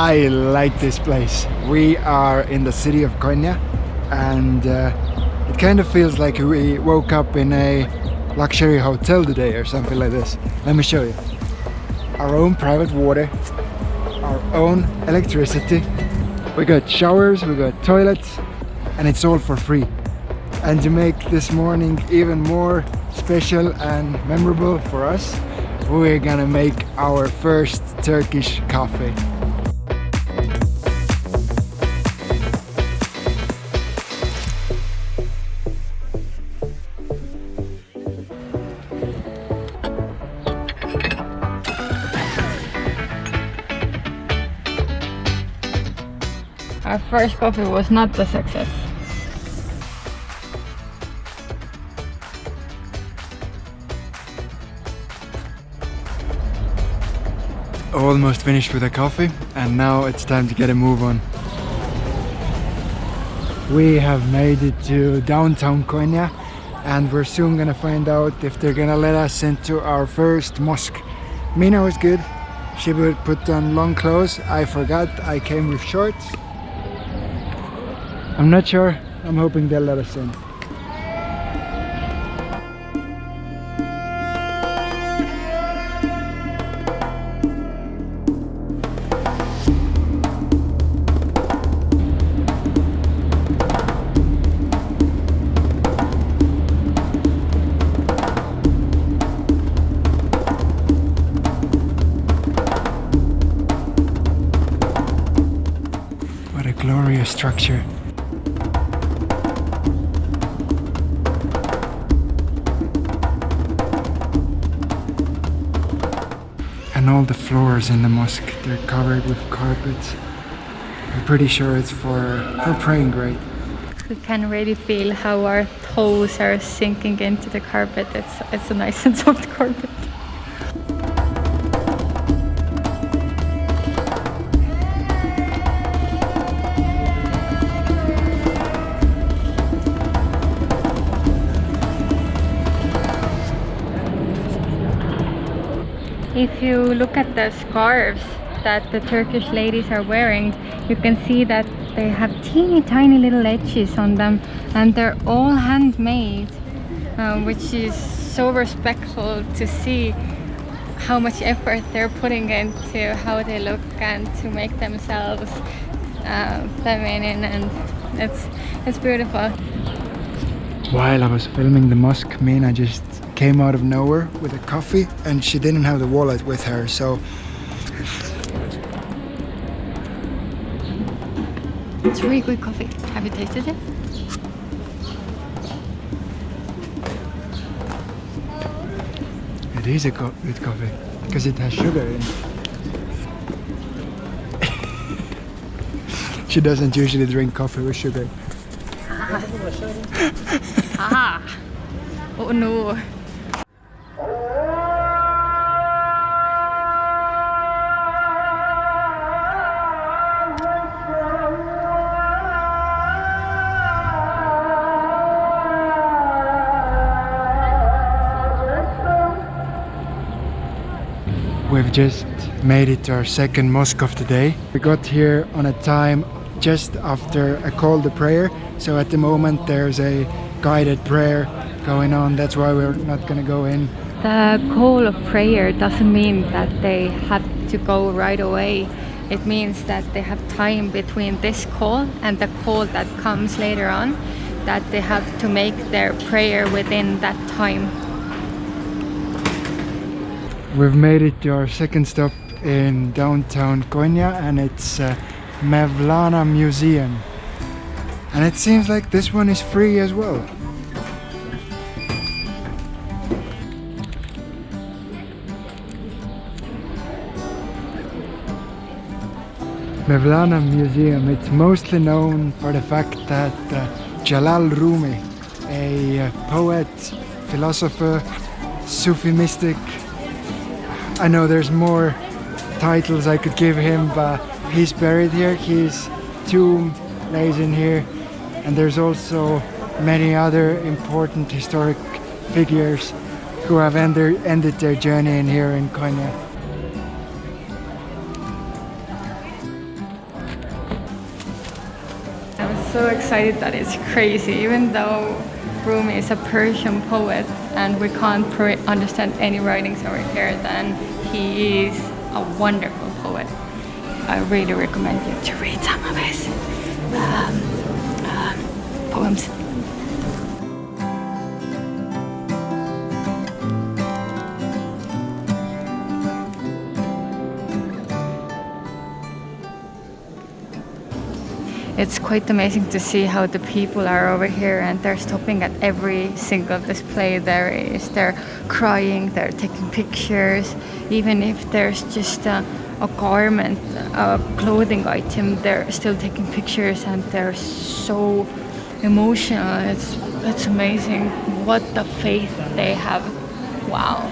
I like this place. We are in the city of Konya, and it kind of feels like we woke up in a luxury hotel today or something like this. Let me show you. Our own private water, our own electricity. We got showers, we got toilets, and it's all for free. And to make this morning even more special and memorable for us, we're gonna make our first Turkish coffee. Our first coffee was not a success. Almost finished with the coffee, and now it's time to get a move on. We have made it to downtown Konya, and we're soon gonna find out if they're gonna let us into our first mosque. Mina was good. She would put on long clothes. I forgot, I came with shorts. I'm not sure. I'm hoping they'll let us in. What a glorious structure. And all the floors in the mosque, they're covered with carpets. I'm pretty sure it's for praying, right? We can really feel how our toes are sinking into the carpet. It's a nice and soft carpet. If you look at the scarves that the Turkish ladies are wearing, you can see that they have teeny tiny little edges on them, and they're all handmade, which is so respectful to see how much effort they're putting into how they look and to make themselves feminine, and it's beautiful. While I was filming the mosque, Mina just came out of nowhere with a coffee, and she didn't have the wallet with her, so it's really good coffee. Have you tasted it? it is a good coffee because it has sugar in it. She doesn't usually drink coffee with sugar. Ah! Oh no! We've just made it to our second mosque of the day. We got here on a time just after a call to prayer, so at the moment there's a guided prayer going on. That's why we're not gonna go in. The call of prayer doesn't mean that they have to go right away. It means that they have time between this call and the call that comes later on, that they have to make their prayer within that time. We've made it to our second stop in downtown Konya, and it's Mevlana Museum. And it seems like this one is free as well. Mevlana Museum, it's mostly known for the fact that Jalal Rumi, a poet, philosopher, Sufi mystic, I know there's more titles I could give him, but he's buried here. His tomb lays in here, and there's also many other important historic figures who have ended their journey in here in Konya. so excited that it's crazy, even though Rumi is a Persian poet and we can't understand any writings over here, then he is a wonderful poet. I really recommend you to read some of his poems. It's quite amazing to see how the people are over here and they're stopping at every single display there is. They're crying, they're taking pictures, even if there's just a garment, a clothing item, they're still taking pictures and they're so emotional. It's amazing what the faith they have. Wow.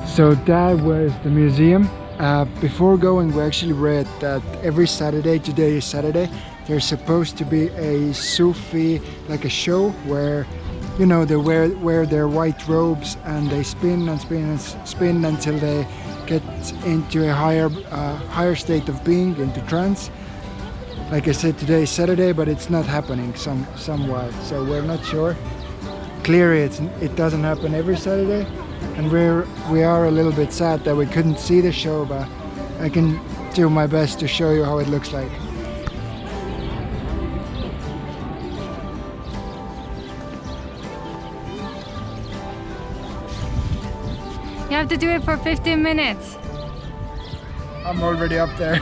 So that was the museum. Before going, we actually read that every Saturday, today is Saturday, there's supposed to be a Sufi, like a show where, you know, they wear their white robes and they spin and spin and spin until they get into a higher state of being, into trance. Like I said, today is Saturday, but it's not happening somewhat, so we're not sure. Clearly it doesn't happen every Saturday, and we are a little bit sad that we couldn't see the show, but I can do my best to show you how it looks like. You have to do it for 15 minutes. I'm already up there.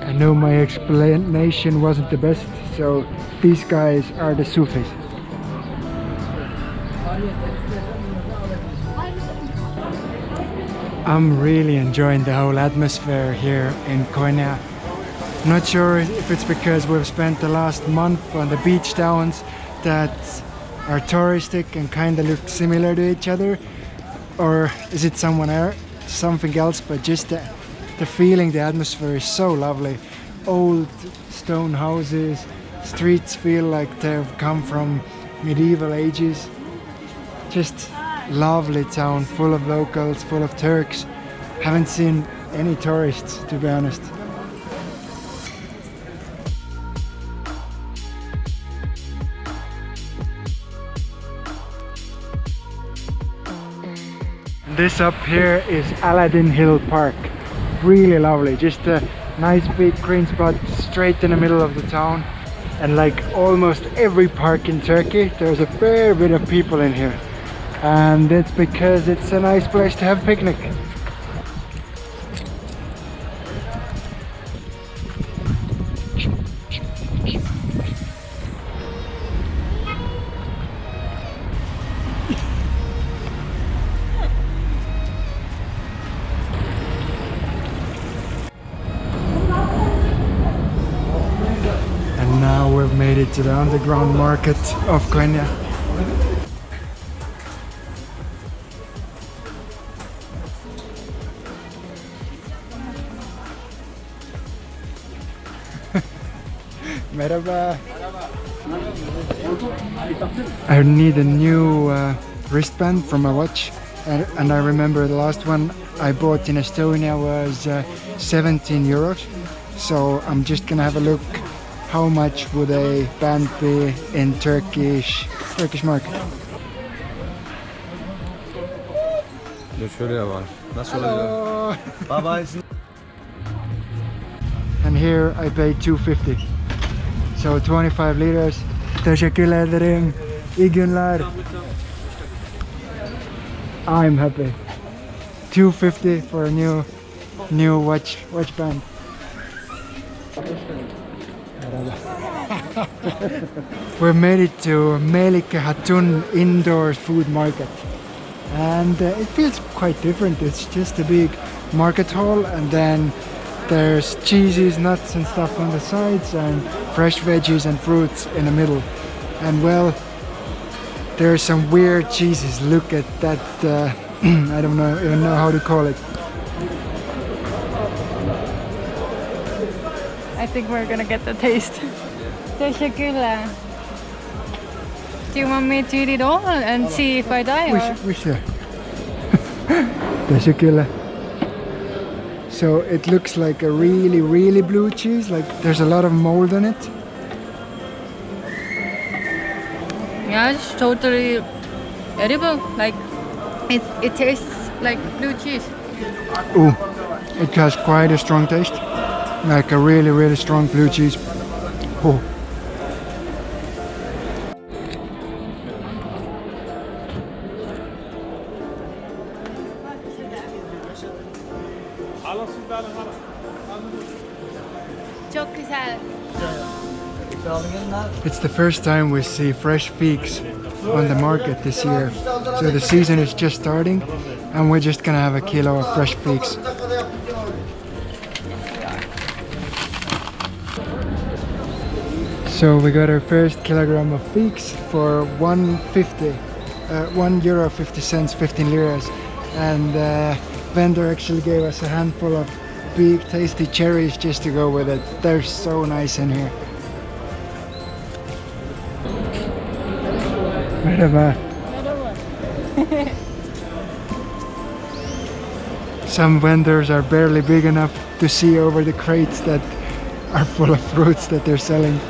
I know my explanation wasn't the best, so these guys are the Sufis. I'm really enjoying the whole atmosphere here in Konya. I'm not sure if it's because we've spent the last month on the beach towns that are touristic and kind of look similar to each other, or is it something else, but just the feeling, the atmosphere is so lovely. Old stone houses, streets feel like they've come from medieval ages. Just lovely town, full of locals, full of Turks. Haven't seen any tourists, to be honest. This up here is Aladdin Hill Park. Really lovely, just a nice big green spot straight in the middle of the town. And like almost every park in Turkey, there's a fair bit of people in here. And it's because it's a nice place to have a picnic. And now we've made it to the underground market of Konya. Merhaba. I need a new wristband for my watch, and I remember the last one I bought in Estonia was 17 euros. So I'm just gonna have a look how much would a band be in Turkish market. Hello. Bye bye. And here I paid 250. So 25 liters. Teşekkür ederim. İyi günler. I'm happy. 250 for a new watch band. We made it to Melike Hatun indoor food market, and it feels quite different. It's just a big market hall, and then There's cheeses, nuts and stuff on the sides, and fresh veggies and fruits in the middle. And well, there are some weird cheeses. Look at that, I don't even know how to call it. I think we're gonna get the taste. Teşekkürler. Do you want me to eat it all and see if I die? Or? We should. Teşekkürler. So it looks like a really blue cheese, like there's a lot of mold on it. Yeah, it's totally edible. Like it tastes like blue cheese. Ooh, it has quite a strong taste. Like a really strong blue cheese. Oh. Çok güzel. It's the first time we see fresh figs on the market this year. So the season is just starting and we're just gonna have a kilo of fresh figs. So we got our first kilogram of figs for €1.50, 15 liras. And vendor actually gave us a handful of big tasty cherries just to go with it. They're so nice in here. Merhaba. Some vendors are barely big enough to see over the crates that are full of fruits that they're selling.